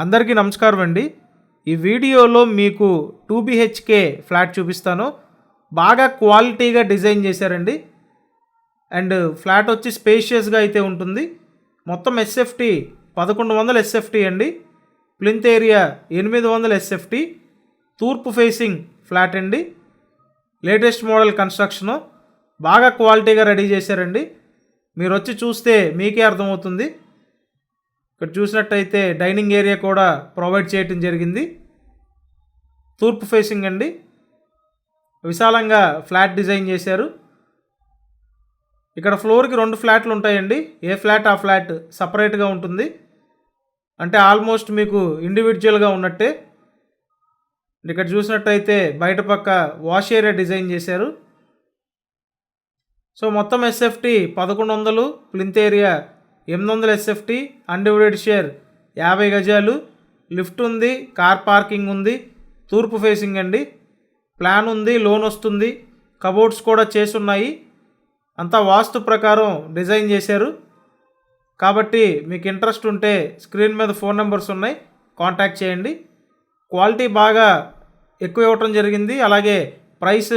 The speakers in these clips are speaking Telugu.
అందరికీ నమస్కారం అండి. ఈ వీడియోలో మీకు 2 BHK ఫ్లాట్ చూపిస్తాను. బాగా క్వాలిటీగా డిజైన్ చేశారండి. అండ్ ఫ్లాట్ వచ్చి స్పేషియస్గా అయితే ఉంటుంది. మొత్తం ఎస్ఎఫ్టీ 1100 ఎస్ఎఫ్టీ అండి. Plinth area 800 SFT. తూర్పు ఫేసింగ్ ఫ్లాట్ అండి. Latest model construction. బాగా క్వాలిటీగా రెడీ చేశారండి. మీరు వచ్చి చూస్తే మీకే అర్థమవుతుంది. ఇక్కడ చూసినట్టయితే డైనింగ్ ఏరియా కూడా ప్రొవైడ్ చేయడం జరిగింది. తూర్పు ఫేసింగ్ అండి. విశాలంగా ఫ్లాట్ డిజైన్ చేశారు. ఇక్కడ ఫ్లోర్కి 2 ఫ్లాట్లు ఉంటాయండి. ఏ ఫ్లాట్ ఆ ఫ్లాట్ సపరేట్గా ఉంటుంది. అంటే ఆల్మోస్ట్ మీకు ఇండివిజువల్గా ఉన్నట్టే. ఇక్కడ చూసినట్టయితే బయట పక్క వాష్ ఏరియా డిజైన్ చేశారు. సో మొత్తం SFT 1100, plinth area 800 SFT, undivided share 50 గజాలు, లిఫ్ట్ ఉంది, కార్ పార్కింగ్ ఉంది, తూర్పు ఫేసింగ్ అండి. ప్లాన్ ఉంది, లోన్ వస్తుంది, కబోర్డ్స్ కూడా చేసున్నాయి. అంతా వాస్తు ప్రకారం డిజైన్ చేశారు. కాబట్టి మీకు ఇంట్రెస్ట్ ఉంటే స్క్రీన్ మీద ఫోన్ నెంబర్స్ ఉన్నాయి, కాంటాక్ట్ చేయండి. క్వాలిటీ బాగా ఎక్కువ ఇవ్వటం జరిగింది. అలాగే ప్రైస్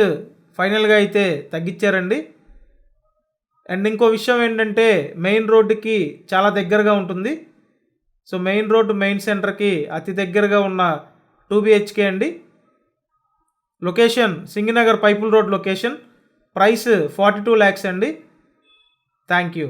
ఫైనల్గా అయితే తగ్గించారండి. అండ్ ఇంకో విషయం ఏంటంటే మెయిన్ రోడ్డుకి చాలా దగ్గరగా ఉంటుంది. సో మెయిన్ రోడ్డు మెయిన్ సెంటర్కి అతి దగ్గరగా ఉన్న 2 BHK అండి. Location Singhnagar Pipula road location. Price 42 lakhs అండి. Thank you.